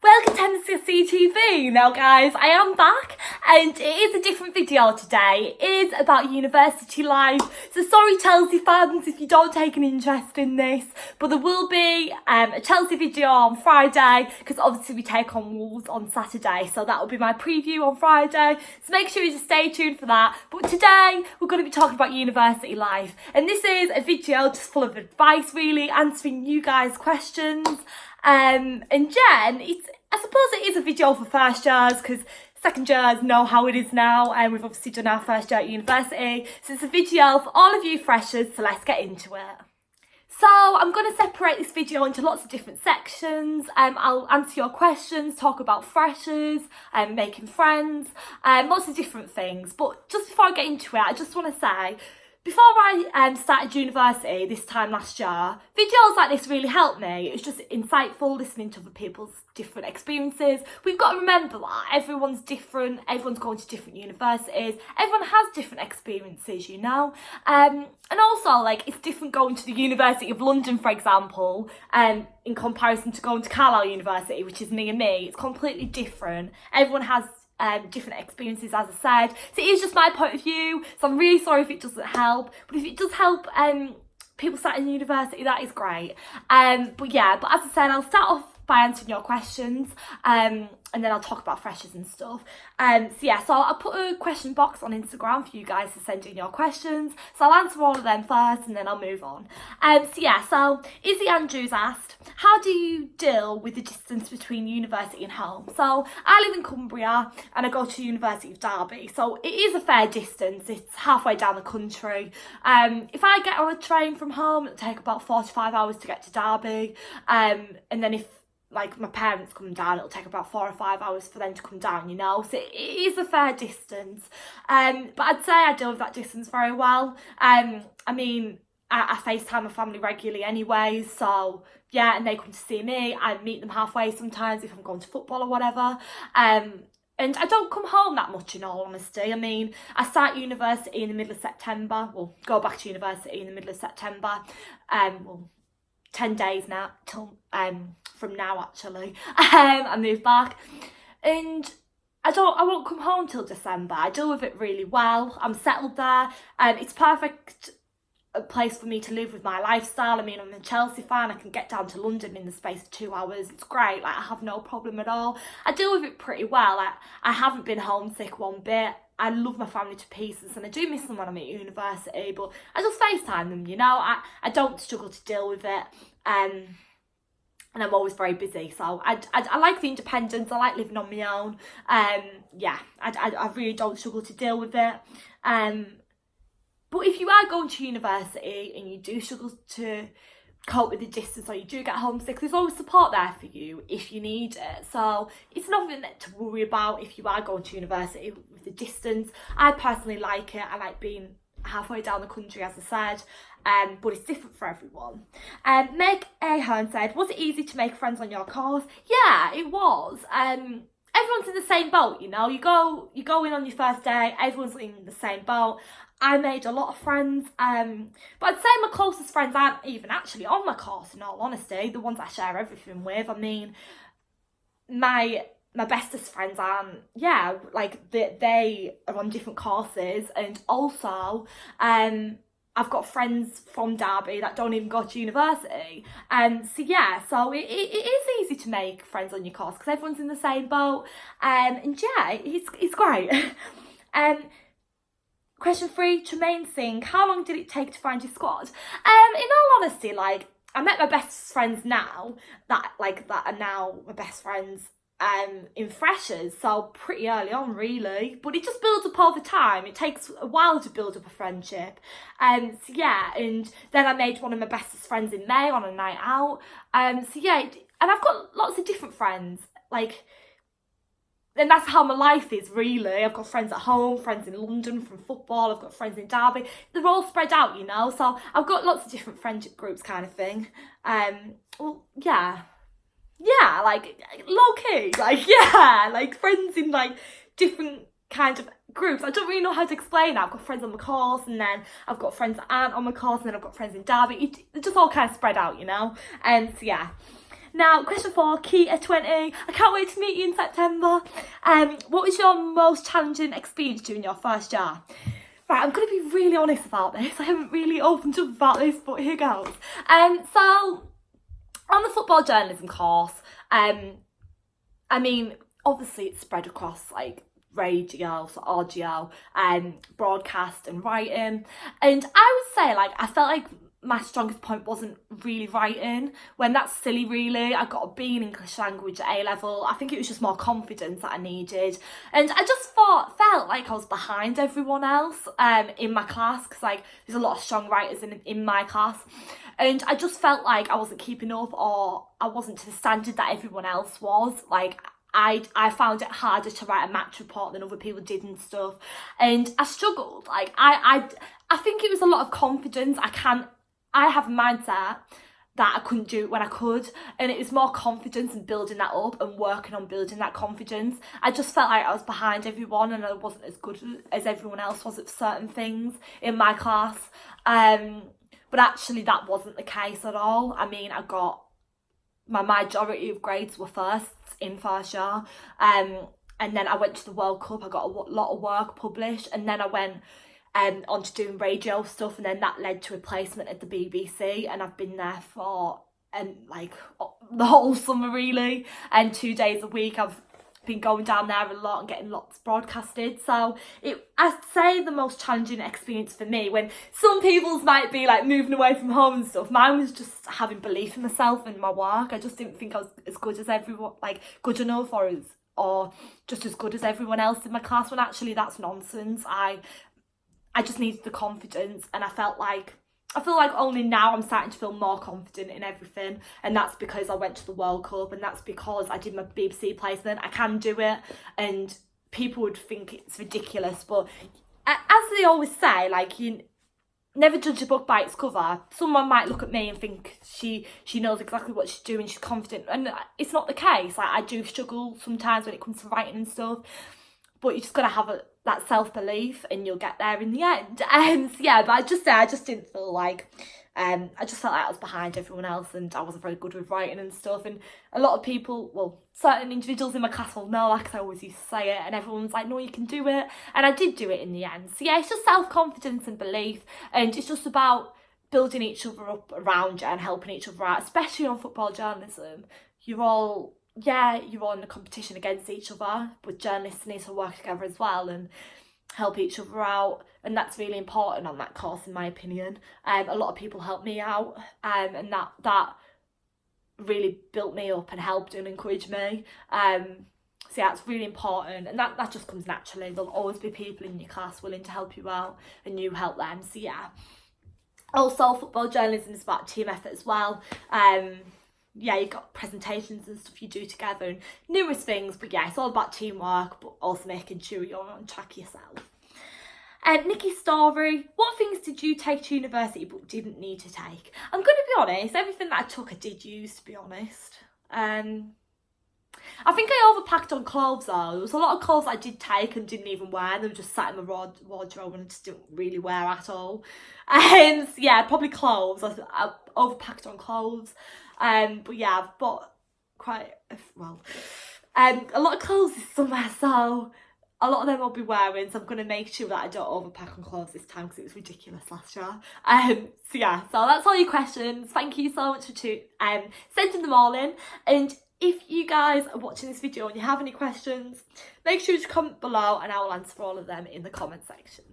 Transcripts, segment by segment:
Welcome to CTV. Now guys, I am back and it is a different video today. It is about university life. So sorry Chelsea fans if you don't take an interest in this, but there will be a Chelsea video on Friday because obviously we take on Wolves on Saturday. So that will be my preview on Friday. So make sure you just stay tuned for that. But today we're going to be talking about university life. And this is a video just full of advice really, answering you guys' questions. And Jen, I suppose it is a video for first years because second years know how it is now, and we've obviously done our first year at university. So it's a video for all of you freshers, so let's get into it. So I'm going to separate this video into lots of different sections. I'll answer your questions, talk about freshers, making friends, lots of different things. But just before I get into it, I just want to say, before I started university this time last year, videos like this really helped me. It was just insightful listening to other people's different experiences. We've got to remember that everyone's different, everyone's going to different universities, everyone has different experiences, you know. And also, like, it's different going to the University of London, for example, in comparison to going to Carlisle University, which is near me. It's completely different. Everyone has different experiences, as I said. So it is just my point of view. So I'm really sorry if it doesn't help. But if it does help people starting university, that is great. But as I said, I'll start off by answering your questions. And then I'll talk about freshers and stuff. So I'll put a question box on Instagram for you guys to send in your questions. So I'll answer all of them first and then I'll move on. So Izzy Andrews asked, how do you deal with the distance between university and home? So I live in Cumbria and I go to University of Derby. So it is a fair distance. It's halfway down the country. If I get on a train from home, it'll take about 45 hours to get to Derby. And then if like my parents come down, it'll take about 4 or 5 hours for them to come down, you know, so it is a fair distance. But I'd say I deal with that distance very well. I FaceTime my family regularly anyway, so yeah, and they come to see me. I meet them halfway sometimes if I'm going to football or whatever. And I don't come home that much, in all honesty. I mean, I start university in the middle of September, go back to university in the middle of September, 10 days now till from now actually. I moved back and I won't come home till December. I deal with it really well. I'm settled there. It's perfect a place for me to live with my lifestyle. I mean, I'm a Chelsea fan. I can get down to London in the space of 2 hours. It's great. Like, I have no problem at all. I deal with it pretty well. I haven't been homesick one bit. I love my family to pieces and I do miss them when I'm at university, but I just FaceTime them, you know. I don't struggle to deal with it. And I'm always very busy, so I like the independence. I like living on my own. I really don't struggle to deal with it. But if you are going to university and you do struggle to cope with the distance or you do get homesick, there's always support there for you if you need it. So it's nothing to worry about if you are going to university with the distance. I personally like it. I like being halfway down the country, as I said, but it's different for everyone. Meg Ahern said, was it easy to make friends on your course? Yeah, it was. Everyone's in the same boat, you know. You go in on your first day, everyone's in the same boat. I made a lot of friends, but I'd say my closest friends aren't even actually on my course, in all honesty. The ones I share everything with. I mean, my bestest friends aren't, they are on different courses, and also I've got friends from Derby that don't even go to university. So it is easy to make friends on your course because everyone's in the same boat. It's great. Question 3, Tremaine Singh, how long did it take to find your squad? In all honesty, like, I met my best friends now that are now my best friends in freshers, so pretty early on really, but it just builds up over time. It takes a while to build up a friendship. And then I made one of my bestest friends in May on a night out. And I've got lots of different friends, and that's how my life is really. I've got friends at home, friends in London from football, I've got friends in Derby. They're all spread out, you know, so I've got lots of different friendship groups kind of thing. Low key, friends in different kind of groups. I don't really know how to explain that. I've got friends on my course, and then I've got friends that aren't on my course, and then I've got friends in Derby. They're just all kind of spread out, you know. Now, question 4, key at 20. I can't wait to meet you in September. What was your most challenging experience during your first year? Right, I'm going to be really honest about this. I haven't really opened up about this, but here goes. So, on the football journalism course, I mean, obviously it's spread across like radio, so audio, broadcast and writing. And I would say like I felt like my strongest point wasn't really writing, when that's silly really. I got a B in English language at A-level. I think it was just more confidence that I needed. And I just felt like I was behind everyone else in my class, because like there's a lot of strong writers in my class. And I just felt like I wasn't keeping up, or I wasn't to the standard that everyone else was. Like I found it harder to write a match report than other people did and stuff. And I struggled. Like I think it was a lot of confidence. I have a mindset that I couldn't do it when I could, and it was more confidence and building that up and working on building that confidence. I just felt like I was behind everyone and I wasn't as good as everyone else was at certain things in my class. But actually that wasn't the case at all. I mean, I got my majority of grades were firsts in first year, and then I went to the World Cup. I got a lot of work published, and then I went onto doing radio stuff, and then that led to a placement at the BBC, and I've been there for like the whole summer really, and 2 days a week I've been going down there a lot and getting lots broadcasted. So I'd say the most challenging experience for me, when some people's might be like moving away from home and stuff, mine was just having belief in myself and my work. I just didn't think I was as good as everyone, like good enough or just as good as everyone else in my class, when actually that's nonsense. I just needed the confidence, and I feel like only now I'm starting to feel more confident in everything, and that's because I went to the World Cup, and that's because I did my BBC placement. I can do it, and people would think it's ridiculous, but as they always say, like, you never judge a book by its cover. Someone might look at me and think she knows exactly what she's doing, she's confident, and it's not the case. Like, I do struggle sometimes when it comes to writing and stuff, but you just gotta have that self-belief and you'll get there in the end. And yeah, but I just didn't feel like I just felt like I was behind everyone else, and I wasn't very good with writing and stuff. And a lot of people, well, certain individuals in my class will know that, because I always used to say it, and everyone's like, no, you can do it. And I did do it in the end. So yeah, it's just self-confidence and belief, and it's just about building each other up around you and helping each other out, especially on football journalism. You're all in a competition against each other, but journalists need to work together as well and help each other out, and that's really important on that course, in my opinion. A lot of people helped me out, and that really built me up and helped and encouraged me. So yeah, it's really important, and that just comes naturally. There'll always be people in your class willing to help you out, and you help them. So yeah. Also, football journalism is about team effort as well. Yeah, you've got presentations and stuff you do together and numerous things, but yeah, it's all about teamwork, but also making sure you're on track yourself. Nikki's story, what things did you take to university but didn't need to take? I'm going to be honest, everything that I took I did use, to be honest. I think I overpacked on clothes though. There was a lot of clothes I did take and didn't even wear. They were just sat in my wardrobe and I just didn't really wear at all. So yeah, probably clothes. I overpacked on clothes. But yeah, I've bought quite a lot of clothes this summer, so a lot of them I'll be wearing, so I'm going to make sure that I don't overpack on clothes this time, because it was ridiculous last year. So yeah, so that's all your questions. Thank you so much for sending them all in, and if you guys are watching this video and you have any questions, make sure to comment below and I will answer all of them in the comment section.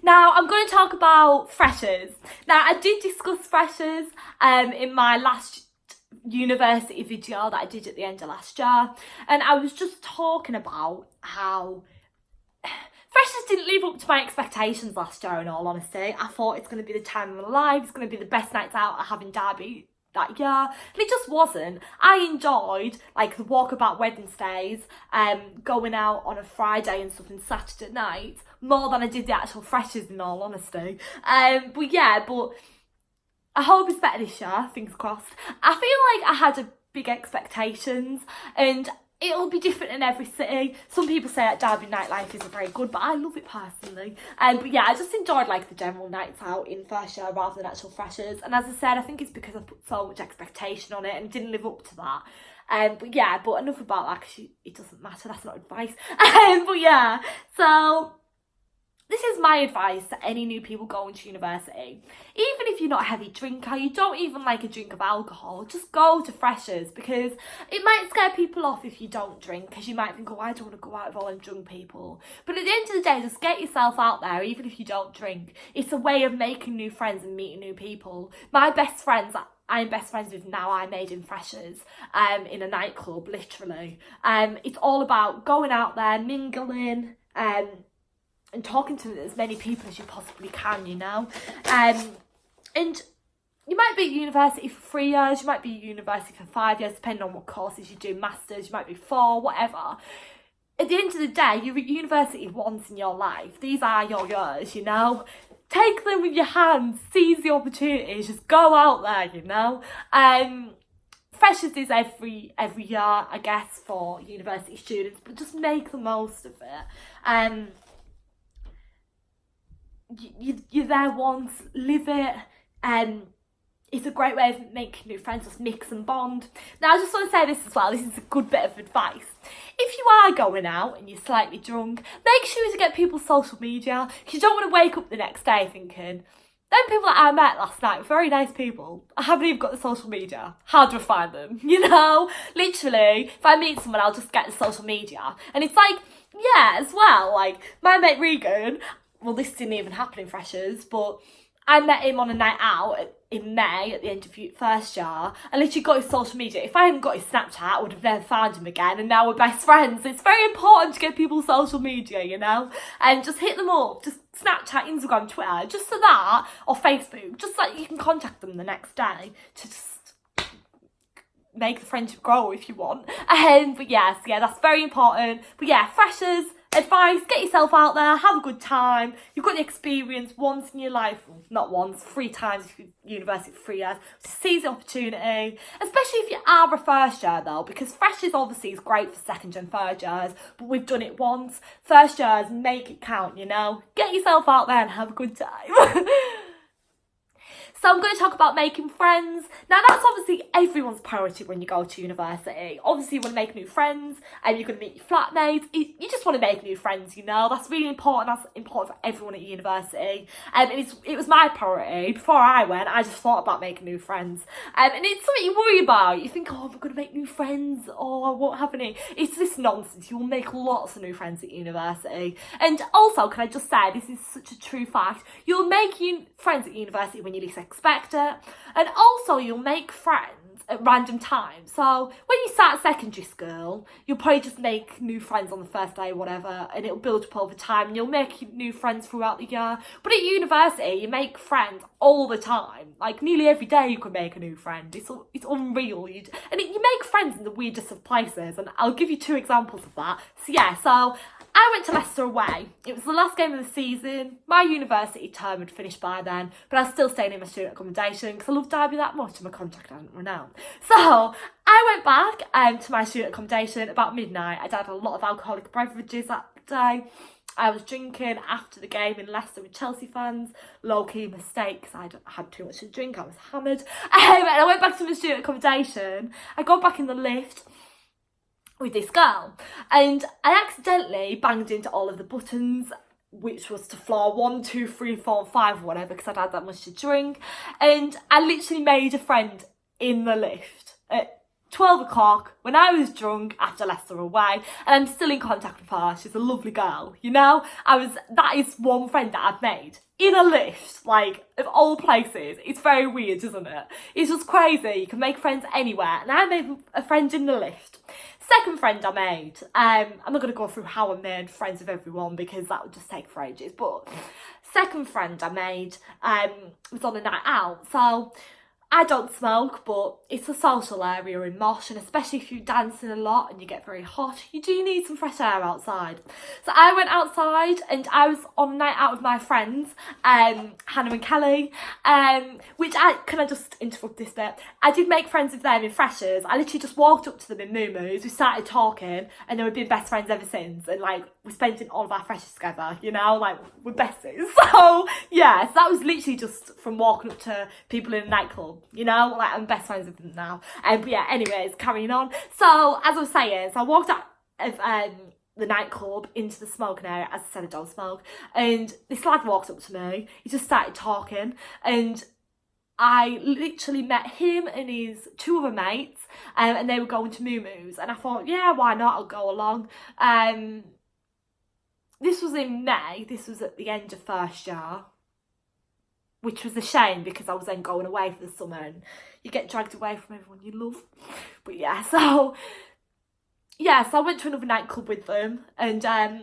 Now, I'm going to talk about freshers. Now, I did discuss freshers in my last university video that I did at the end of last year, and I was just talking about how freshers didn't live up to my expectations last year, in all honesty. I thought it's going to be the time of my life, it's going to be the best nights out I have in Derby that year, and it just wasn't. I enjoyed like the walkabout Wednesdays, going out on a Friday and stuff, and Saturday night more than I did the actual freshers, in all honesty. But I hope it's better this year, fingers crossed. I feel like I had big expectations, and it'll be different in every city. Some people say that Derby nightlife isn't very good, but I love it personally. But yeah, I just enjoyed like the general nights out in first year rather than actual freshers. And as I said, I think it's because I put so much expectation on it and didn't live up to that. But yeah, but enough about that because it doesn't matter. That's not advice. But yeah, so this is my advice to any new people going to university. Even if you're not a heavy drinker, you don't even like a drink of alcohol, just go to freshers, because it might scare people off if you don't drink, because you might think, oh, I don't want to go out with all them drunk people. But at the end of the day, just get yourself out there, even if you don't drink. It's a way of making new friends and meeting new people. My best friends I'm best friends with now, I made in freshers, in a nightclub, literally. It's all about going out there, mingling, and talking to as many people as you possibly can, you know. And you might be at university for 3 years, you might be at university for 5 years, depending on what courses you do, masters, you might be 4, whatever. At the end of the day, you're at university once in your life. These are your years, you know. Take them with your hands, seize the opportunities, just go out there, you know. Freshers is every year, I guess, for university students, but just make the most of it. You're there once, live it. It's a great way of making new friends, just mix and bond. Now, I just want to say this as well, this is a good bit of advice. If you are going out and you're slightly drunk, make sure to get people's social media, because you don't want to wake up the next day thinking, them people that I met last night were very nice people. I haven't even got the social media. How do I find them? You know? Literally, if I meet someone, I'll just get the social media. And it's like, yeah, as well, like, my mate Regan, well, this didn't even happen in freshers, but I met him on a night out in May at the end of first year. I literally got his social media. If I hadn't got his Snapchat, I would have never found him again, and now we're best friends. It's very important to get people's social media, you know, and just hit them up. Just Snapchat, Instagram, Twitter, just so that, or Facebook, just so that you can contact them the next day to just make the friendship grow if you want. But yes, yeah, that's very important. But yeah, freshers, advice, get yourself out there, have a good time. You've got the experience once in your life, well, not once, 3 times if you're at university for 3 years. Seize the opportunity, especially if you are a first year though, because freshers obviously is great for second and third years, but we've done it once. First years, make it count, you know. Get yourself out there and have a good time. So I'm going to talk about making friends. Now, that's obviously everyone's priority when you go to university. Obviously, you want to make new friends and you're going to meet your flatmates. You just want to make new friends, you know. That's really important. That's important for everyone at university. And it was my priority. Before I went, I just thought about making new friends. And it's something you worry about. You think, oh, I'm going to make new friends. Oh, I won't have any. It's this nonsense. You will make lots of new friends at university. And also, can I just say, this is such a true fact. You'll make friends at university when you least expect it, and also you'll make friends at random times. So when you start secondary school, you'll probably just make new friends on the first day, whatever, and it'll build up over time, and you'll make new friends throughout the year. But at university, you make friends all the time. Like nearly every day you could make a new friend. It's unreal. You make friends in the weirdest of places, and I'll give you 2 examples of that. So yeah, so I went to Leicester away. It was the last game of the season. My university term had finished by then, but I was still staying in my student accommodation because I loved Derby that much and my contract hadn't run out. So I went back to my student accommodation about midnight. I'd had a lot of alcoholic beverages that day. I was drinking after the game in Leicester with Chelsea fans. Low-key mistake because I'd had too much to drink. I was hammered. And I went back to my student accommodation. I got back in the lift with this girl, and I accidentally banged into all of the buttons, which was to floor 1, 2, 3, 4, 5, or whatever, because I'd had that much to drink. And I literally made a friend in the lift at 12 o'clock when I was drunk after Leicester away, and I'm still in contact with her. She's a lovely girl, you know. That is one friend that I've made in a lift, like, of all places. It's very weird, isn't it? It's just crazy. You can make friends anywhere, and I made a friend in the lift. Second friend I made, I'm not going to go through how I made friends with everyone because that would just take for ages, but second friend I made was on a night out. So I don't smoke, but it's a social area in Mosh, and especially if you're dancing a lot and you get very hot, you do need some fresh air outside. So I went outside and I was on a night out with my friends, Hannah and Kelly, can I just interrupt this bit? I did make friends with them in Freshers. I literally just walked up to them in Moo-Moos, we started talking, and then we've been best friends ever since, and like, we're spending all of our Freshers together, you know, like, we're besties. So, yeah, so that was literally just from walking up to people in a nightclub. You know, like, I'm best friends with them now. But yeah, anyways, carrying on. So, as I was saying, so I walked out of the nightclub into the smoking area. As I said, I don't smoke. And this lad walks up to me. He just started talking. And I literally met him and his two other mates. And they were going to Moo-Moos. And I thought, yeah, why not? I'll go along. This was in May. This was at the end of first year. Which was a shame because I was then going away for the summer and you get dragged away from everyone you love. But yeah, so I went to another nightclub with them, and I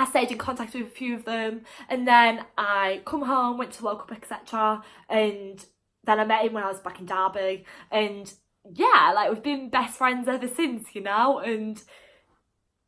stayed in contact with a few of them, and then I come home, went to Woke Up, etc. And then I met him when I was back in Derby, and yeah, like, we've been best friends ever since, you know. And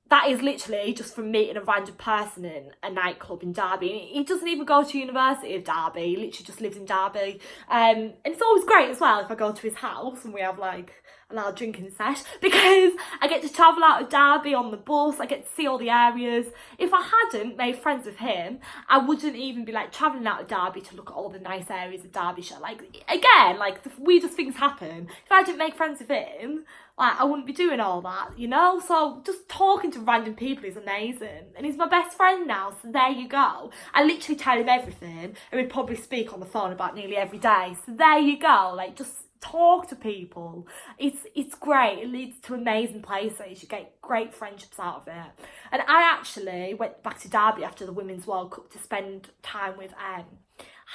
that is literally just from meeting a random person in a nightclub in Derby. He doesn't even go to University of Derby, he literally just lives in Derby. And it's always great as well if I go to his house and we have like a loud drinking sesh, because I get to travel out of Derby on the bus, I get to see all the areas. If I hadn't made friends with him, I wouldn't even be like travelling out of Derby to look at all the nice areas of Derbyshire. Like, again, like, the weirdest things happen. If I didn't make friends with him, like, I wouldn't be doing all that, you know? So just talking to random people is amazing. And he's my best friend now, so there you go. I literally tell him everything, and we'd probably speak on the phone about nearly every day. So there you go. Like, just talk to people. It's great. It leads to amazing places. You get great friendships out of it. And I actually went back to Derby after the Women's World Cup to spend time with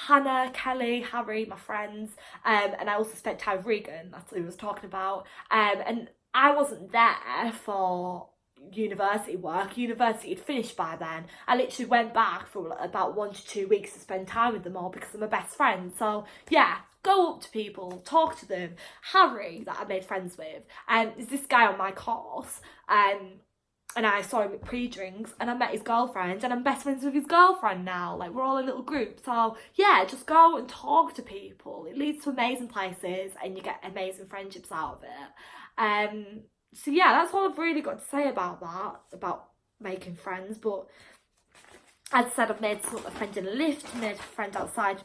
Hannah, Kelly, Harry, my friends, and I also spent time with Regan, that's who I was talking about, and I wasn't there for university work. University had finished by then. I literally went back for about 1 to 2 weeks to spend time with them all because they're my best friends. So yeah, go up to people, talk to them. Harry, that I made friends with, is this guy on my course, and I saw him at pre-drinks, and I met his girlfriend, and I'm best friends with his girlfriend now. Like, we're all a little group. So yeah, just go and talk to people. It leads to amazing places, and you get amazing friendships out of it. So yeah, that's all I've really got to say about that, about making friends. But as I said, I've made a friend in a lift, made a friend outside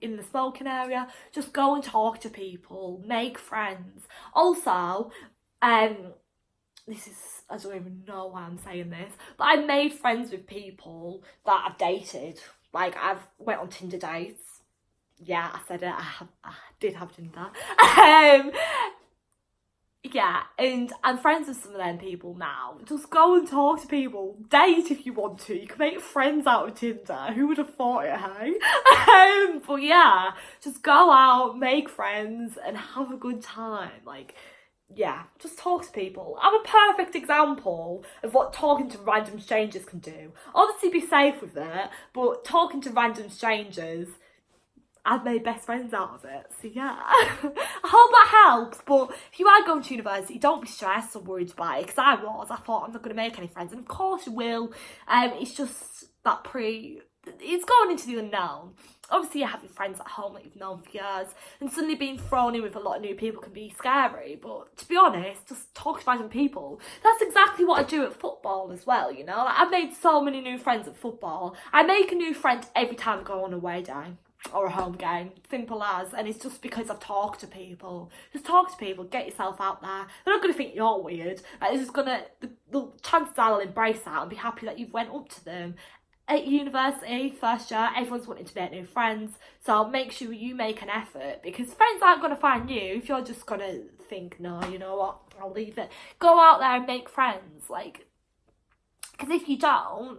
in the smoking area. Just go and talk to people, make friends. Also, this is, I don't even know why I'm saying this, but I made friends with people that I've dated. Like, I've went on Tinder dates. Yeah, I said it, I did have Tinder. Yeah, and I'm friends with some of them people now. Just go and talk to people. Date if you want to. You can make friends out of Tinder. Who would have thought it, hey? But yeah, just go out, make friends, and have a good time. Like, yeah, just talk to people. I'm a perfect example of what talking to random strangers can do. Obviously be safe with it, but talking to random strangers, I've made best friends out of it. So yeah, I hope that helps. But if you are going to university, don't be stressed or worried about it, because I was. I thought, I'm not going to make any friends, and of course you will. It's just that it's going into the unknown. Obviously you're having friends at home that you've known for years, and suddenly being thrown in with a lot of new people can be scary. But to be honest, just talk to random people. That's exactly what I do at football as well, you know. Like, I've made so many new friends at football. I make a new friend every time I go on a away day or a home game, simple as. And it's just because I've talked to people. Just talk to people, get yourself out there. They're not going to think you're weird. Like, it's just gonna, the chances are they'll embrace that and be happy that you've went up to them. At university, first year, everyone's wanting to make new friends, so make sure you make an effort, because friends aren't going to find you if you're just going to think, no, you know what, I'll leave it. Go out there and make friends, like, because if you don't,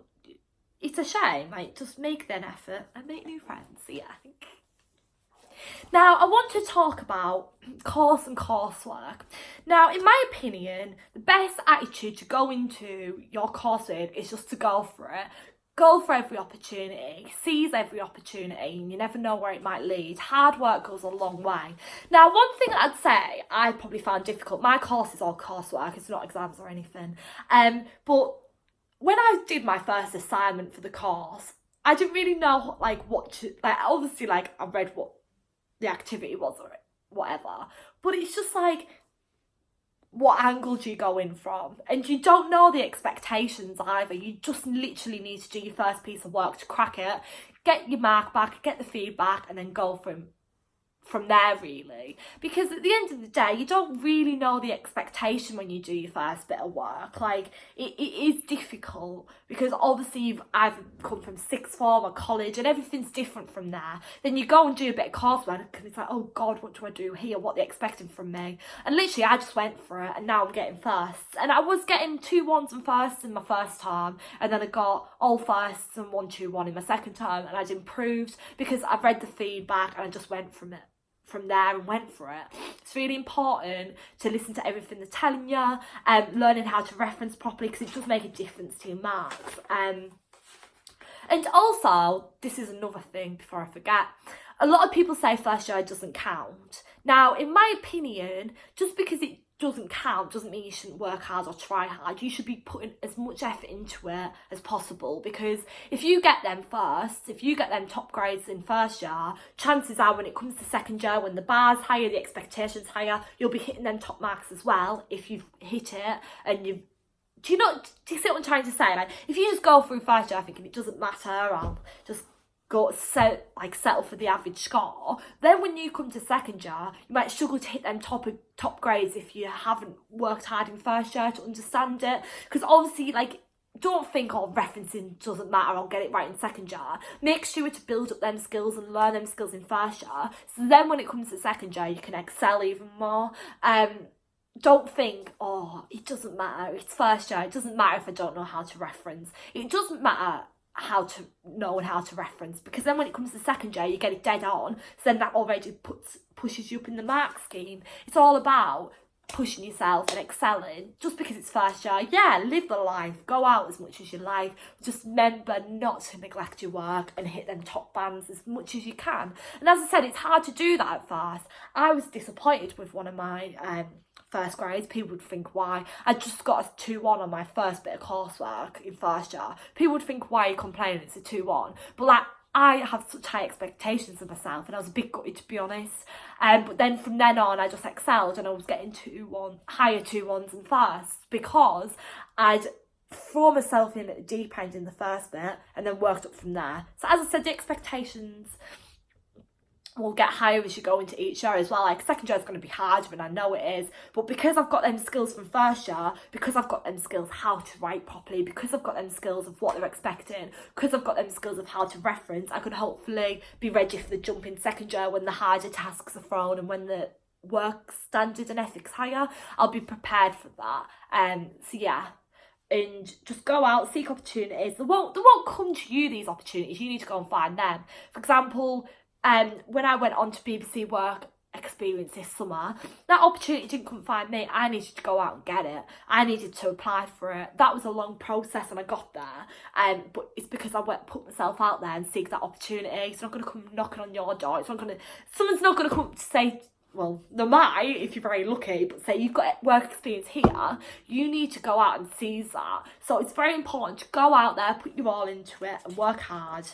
it's a shame. Like, just make an effort and make new friends. So yeah, I think. Now, I want to talk about course and coursework. Now, in my opinion, the best attitude to go into your course with is just to go for it. go for every opportunity, seize every opportunity, and you never know where it might lead. Hard work goes a long way. Now, one thing I'd say I probably found difficult, my course is all coursework, it's not exams or anything, but when I did my first assignment for the course, I didn't really know what to, obviously I read what the activity was or whatever, but it's just what angle do you go in from? And you don't know the expectations either. You just literally need to do your first piece of work to crack it, get your mark back, get the feedback, and then go from there, really. Because at the end of the day, you don't really know the expectation when you do your first bit of work. It is difficult because obviously you've either come from sixth form or college and everything's different from there. Then you go and do a bit of coursework and it's oh God, what do I do here? What are they expecting from me? And literally I just went for it and now I'm getting firsts. And I was getting 2 1s and firsts in my first term, and then I got all firsts and 1 2 1 in my second term, and I'd improved because I've read the feedback and I just went from there and went for it. It's really important to listen to everything they're telling you and learning how to reference properly, because it does make a difference to your marks. And also, this is another thing before I forget, a lot of people say first year doesn't count. Now, in my opinion, just because it doesn't count doesn't mean you shouldn't work hard or try hard. You should be putting as much effort into it as possible, because if you get them first, if you get them top grades in first year, chances are when it comes to second year, when the bar's higher, the expectation's higher, you'll be hitting them top marks as well if you've hit it. And do you see what I'm trying to say? If you just go through first year thinking it doesn't matter, I'll just settle for the average score, then when you come to second year, you might struggle to hit them top grades if you haven't worked hard in first year to understand it. Because obviously, don't think referencing doesn't matter, I'll get it right in second year. Make sure to build up them skills and learn them skills in first year, so then when it comes to second year, you can excel even more. Don't think, oh, it doesn't matter, it's first year, it doesn't matter if I don't know how to reference. It doesn't matter how to know and how to reference, because then when it comes to second year, you get it dead on, so then that already pushes you up in the mark scheme. It's all about pushing yourself and excelling. Just because it's first year, yeah, live the life, go out as much as you like, just remember not to neglect your work and hit them top bands as much as you can. And as I said, it's hard to do that at first. I was disappointed with one of my first grades. People would think, why? I just got a 2 1 on my first bit of coursework in first year. People would think, why are you complaining, it's a 2 1? But I have such high expectations of myself, and I was a bit gutted, to be honest. But then from then on, I just excelled, and I was getting higher 2 1s and firsts, because I'd thrown myself in at the deep end in the first bit and then worked up from there. So as I said, the expectations will get higher as you go into each year as well. Second year is going to be harder, and I know it is, but because I've got them skills from first year, because I've got them skills how to write properly, because I've got them skills of what they're expecting, because I've got them skills of how to reference, I could hopefully be ready for the jump in second year when the harder tasks are thrown and when the work standard and ethics higher. I'll be prepared for that. So yeah, and just go out, seek opportunities. They won't come to you, these opportunities. You need to go and find them. For example, when I went on to BBC Work Experience this summer, that opportunity didn't come find me. I needed to go out and get it. I needed to apply for it. That was a long process, and I got there. But it's because I put myself out there and seek that opportunity. It's not going to come knocking on your door. Someone's not going to come up to say, well, they might if you're very lucky, but say you've got work experience here, you need to go out and seize that. So it's very important to go out there, put your all into it, and work hard.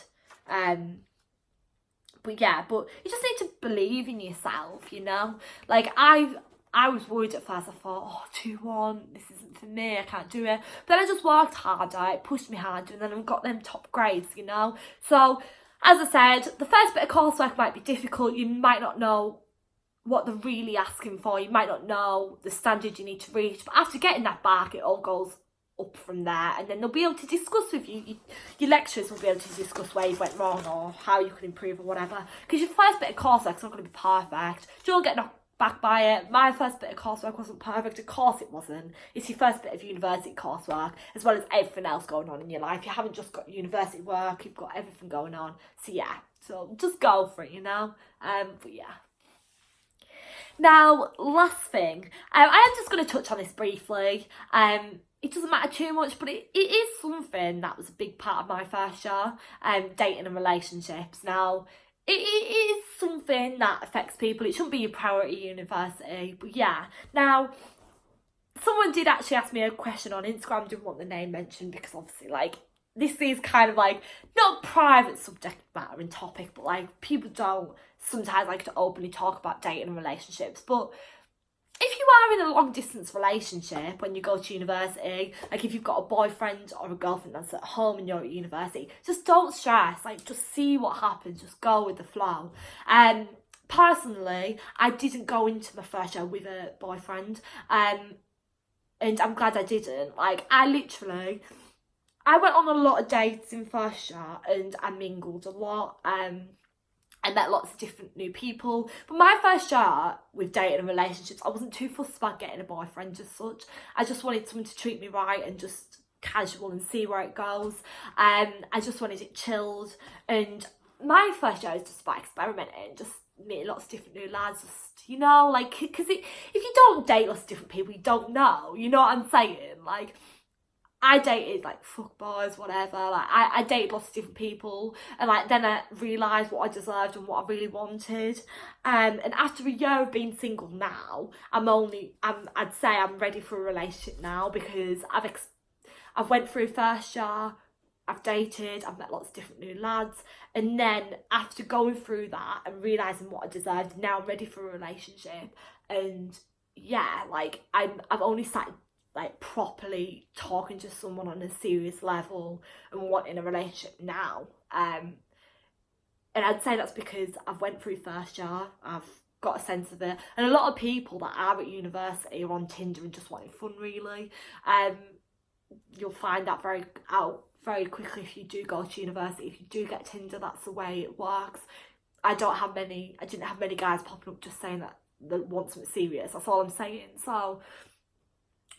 But you just need to believe in yourself, you know? I was worried at first. I thought, oh, 2 1, this isn't for me, I can't do it. But then I just worked harder, it pushed me harder, and then I got them top grades, you know? So, as I said, the first bit of coursework might be difficult. You might not know what they're really asking for. You might not know the standard you need to reach. But after getting that back, it all goes up from there, and then they'll be able to discuss with you. Your lecturers will be able to discuss where you went wrong or how you can improve or whatever, because your first bit of coursework's not going to be perfect. You'll get knocked back by it. My first bit of coursework wasn't perfect, of course it wasn't. It's your first bit of university coursework, as well as everything else going on in your life. You haven't just got university work, you've got everything going on. So yeah, so just go for it, you know. But yeah. Now, last thing, I am just going to touch on this briefly. It doesn't matter too much, but it is something that was a big part of my first year, dating and relationships. Now, it is something that affects people. It shouldn't be your priority university, but yeah. Now, someone did actually ask me a question on Instagram, didn't want the name mentioned because obviously, like, this is kind of like not private subject matter and topic, but like people don't sometimes like to openly talk about dating and relationships. But if you are in a long distance relationship when you go to university, like if you've got a boyfriend or a girlfriend that's at home and you're at university, just don't stress, like just see what happens, just go with the flow. Personally, I didn't go into my first year with a boyfriend, and I'm glad I didn't. Like I went on a lot of dates in first year and I mingled a lot. I met lots of different new people. But my first year with dating and relationships, I wasn't too fussed about getting a boyfriend as such. I just wanted someone to treat me right and just casual and see where it goes. I just wanted it chilled. And my first year was just about experimenting, just meeting lots of different new lads, just, you know, like, because if you don't date lots of different people, you don't know, you know what I'm saying? Like, I dated like fuck boys, whatever. Like I dated lots of different people, and like then I realised what I deserved and what I really wanted. And after a year of being single now, I'd say I'm ready for a relationship now because I've went through first year, I've dated, I've met lots of different new lads, and then after going through that and realising what I deserved, now I'm ready for a relationship. And yeah, like I've only started like properly talking to someone on a serious level and wanting a relationship now. And I'd say that's because I've went through first year, I've got a sense of it, and a lot of people that are at university are on Tinder and just wanting fun really. You'll find that very quickly if you do go to university. If you do get Tinder, that's the way it works. I didn't have many guys popping up just saying that they want something serious, that's all I'm saying. So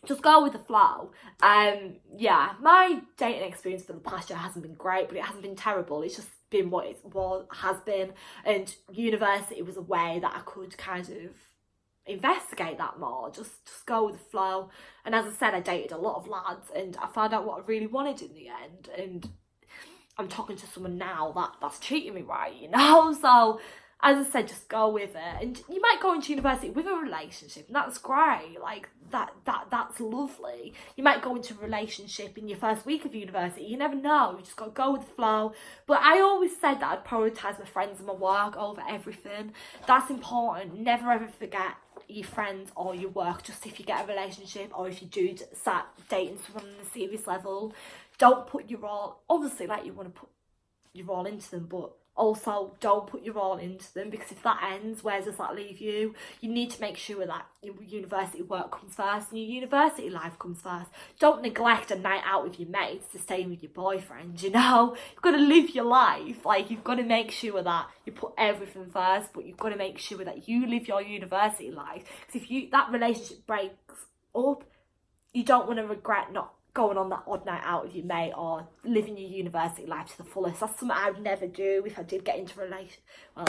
just go with the flow. Yeah, my dating experience for the past year hasn't been great, but it hasn't been terrible. It's just been what it has been. And university was a way that I could kind of investigate that more, just go with the flow. And as I said, I dated a lot of lads and I found out what I really wanted in the end. And I'm talking to someone now that's treating me right, you know? So as I said, just go with it. And you might go into university with a relationship, and that's great. Like that's lovely. You might go into a relationship in your first week of university. You never know. You just got to go with the flow. But I always said that I'd prioritise my friends and my work over everything. That's important. Never ever forget your friends or your work. Just if you get a relationship or if you do start dating someone on a serious level, don't put your all, obviously like you want to put your all into them, but also don't put your all into them, because if that ends, where does that leave you? You need to make sure that your university work comes first and your university life comes first. Don't neglect a night out with your mates to stay with your boyfriend, you know? You've got to live your life. Like, you've got to make sure that you put everything first, but you've got to make sure that you live your university life. Because if that relationship breaks up, you don't want to regret not going on that odd night out with your mate or living your university life to the fullest. That's something I would never do if I did get into a relationship. Well,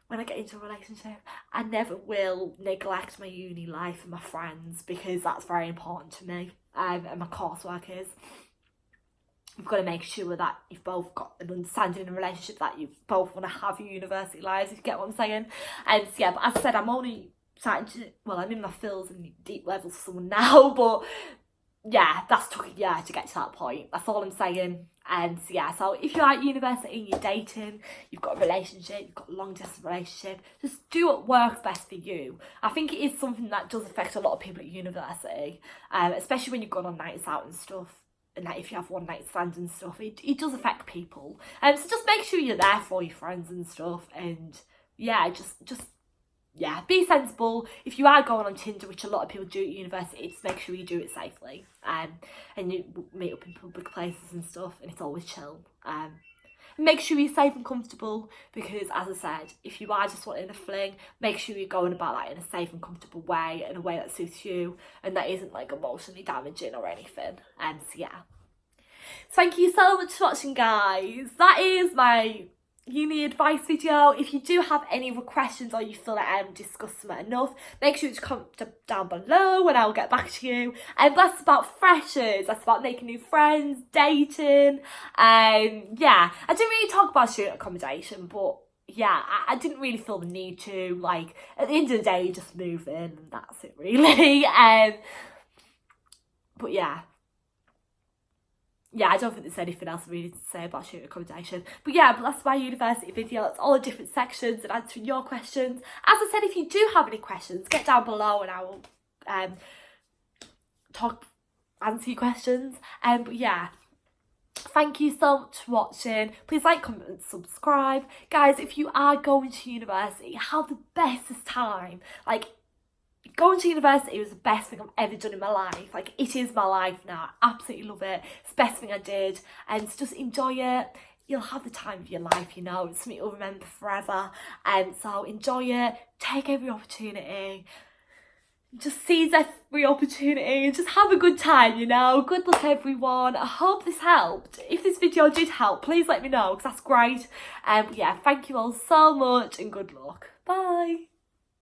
when I get into a relationship, I never will neglect my uni life and my friends, because that's very important to me, and my coursework is. You've got to make sure that you've both got an understanding in a relationship, that you both want to have your university lives, if you get what I'm saying. And so, yeah, but as I said, I'm only starting to, well, I'm in my fills and deep levels for someone now, but yeah, that's took a year to get to that point. That's all I'm saying. And so, yeah, so if you're at university and you're dating, you've got a relationship, you've got a long distance relationship, just do what works best for you. I think it is something that does affect a lot of people at university, especially when you've gone on nights out and stuff. And like if you have one night stands and stuff, it does affect people. So just make sure you're there for your friends and stuff. And yeah, just yeah, be sensible. If you are going on Tinder, which a lot of people do at university, just make sure you do it safely. And you meet up in public places and stuff, and it's always chill. Make sure you're safe and comfortable, because as I said, if you are just wanting a fling, make sure you're going about that in a safe and comfortable way, in a way that suits you and that isn't like emotionally damaging or anything. So yeah. So thank you so much for watching, guys. That is my uni advice video. If you do have any other questions or you feel like I haven't discussed them enough, make sure to comment down below and I'll get back to you. And that's about freshers, that's about making new friends, dating. Yeah, I didn't really talk about student accommodation, but yeah, I didn't really feel the need to. Like, at the end of the day, you just move in and that's it really. But yeah, I don't think there's anything else really to say about student accommodation. But yeah, that's my university video. It's all the different sections and answering your questions. As I said, if you do have any questions, get down below and I will answer your questions. But yeah, thank you so much for watching. Please like, comment and subscribe. Guys, if you are going to university, have the bestest time. Like, going to university was the best thing I've ever done in my life. Like, it is my life now. I absolutely love it. It's the best thing I did. And so just enjoy it. You'll have the time of your life, you know. It's something you'll remember forever. So enjoy it. Take every opportunity. Just seize every opportunity and just have a good time, you know. Good luck, everyone. I hope this helped. If this video did help, please let me know because that's great. But yeah, thank you all so much and good luck. Bye.